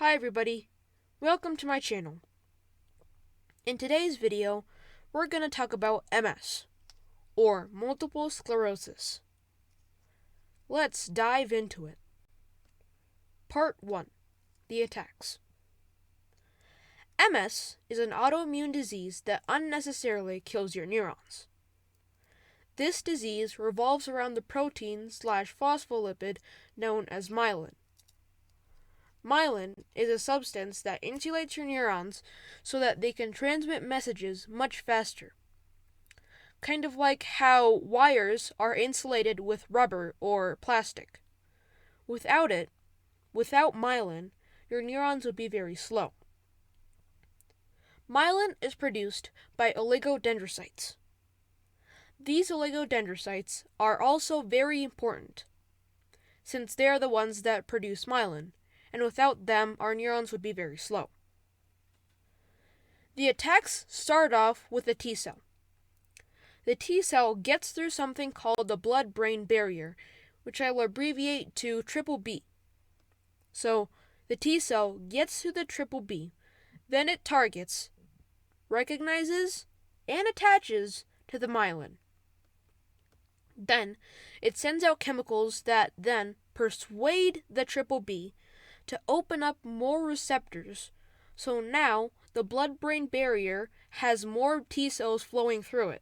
Hi everybody, welcome to my channel. In today's video, we're going to talk about MS, or multiple sclerosis. Let's dive into it. Part 1. The attacks. MS is an autoimmune disease that unnecessarily kills your neurons. This disease revolves around the protein/phospholipid known as myelin. Myelin is a substance that insulates your neurons so that they can transmit messages much faster. Kind of like how wires are insulated with rubber or plastic. Without myelin, your neurons would be very slow. Myelin is produced by oligodendrocytes. These oligodendrocytes are also very important, since they are the ones that produce myelin, and without them, our neurons would be very slow. The attacks start off with a T cell. The T cell gets through something called the blood-brain barrier, which I will abbreviate to BBB. So, the T cell gets through the BBB, then it targets, recognizes, and attaches to the myelin. Then, it sends out chemicals that then persuade the BBB to open up more receptors, so now the blood-brain barrier has more T cells flowing through it.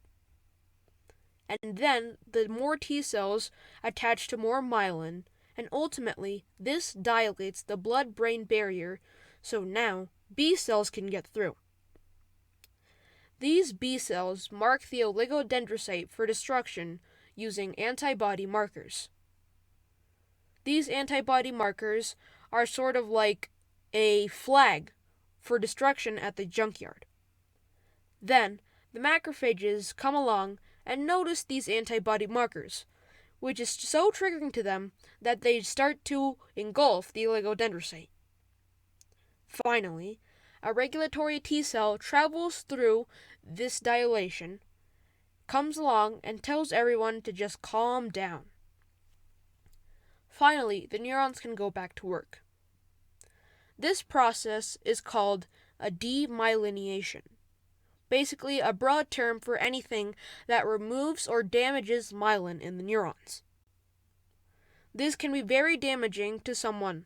And then the more T cells attach to more myelin, and ultimately this dilates the blood-brain barrier, so now B cells can get through. These B cells mark the oligodendrocyte for destruction using antibody markers. These antibody markers are sort of like a flag for destruction at the junkyard. Then, the macrophages come along and notice these antibody markers, which is so triggering to them that they start to engulf the oligodendrocyte. Finally, a regulatory T cell travels through this dilation, comes along and tells everyone to just calm down. Finally, the neurons can go back to work. This process is called a demyelination, basically a broad term for anything that removes or damages myelin in the neurons. This can be very damaging to someone.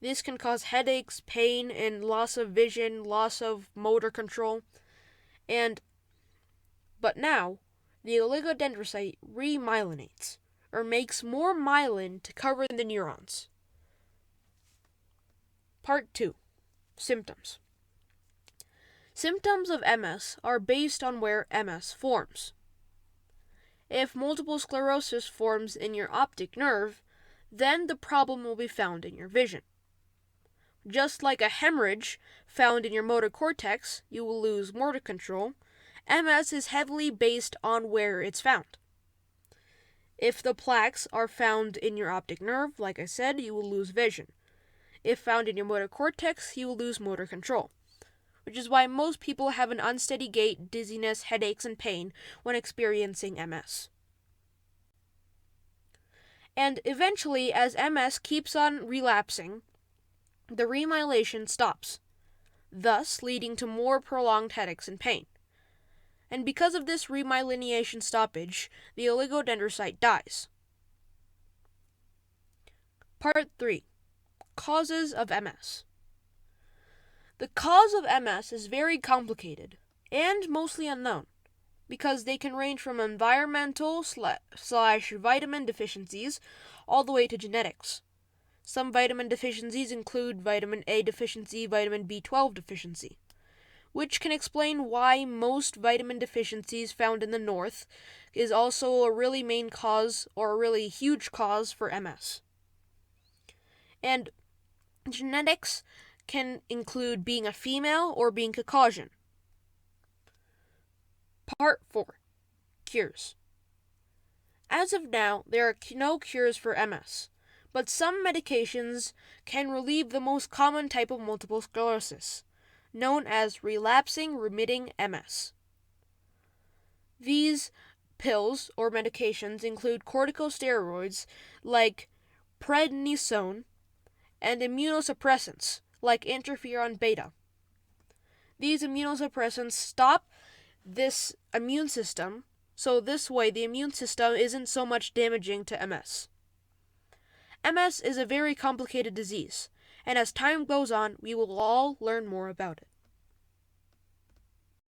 This can cause headaches, pain, and loss of vision, loss of motor control. But now, the oligodendrocyte remyelinates, or makes more myelin to cover the neurons. Part 2. Symptoms. Symptoms of MS are based on where MS forms. If multiple sclerosis forms in your optic nerve, then the problem will be found in your vision. Just like a hemorrhage found in your motor cortex, you will lose motor control. MS is heavily based on where it's found. If the plaques are found in your optic nerve, like I said, you will lose vision. If found in your motor cortex, you will lose motor control, which is why most people have an unsteady gait, dizziness, headaches, and pain when experiencing MS. And eventually, as MS keeps on relapsing, the remyelation stops, thus leading to more prolonged headaches and pain. And because of this remyelination stoppage, the oligodendrocyte dies. Part 3. Causes of MS. The cause of MS is very complicated and mostly unknown, because they can range from environmental/vitamin deficiencies all the way to genetics. Some vitamin deficiencies include vitamin A deficiency, vitamin B12 deficiency, which can explain why most vitamin deficiencies found in the north is also a really main cause or a really huge cause for MS. And genetics can include being a female or being Caucasian. Part 4. Cures. As of now, there are no cures for MS, but some medications can relieve the most common type of multiple sclerosis, known as relapsing remitting MS. These pills or medications include corticosteroids like prednisone and immunosuppressants like interferon beta. These immunosuppressants stop this immune system, so this way the immune system isn't so much damaging to MS. MS is a very complicated disease, and as time goes on, we will all learn more about it.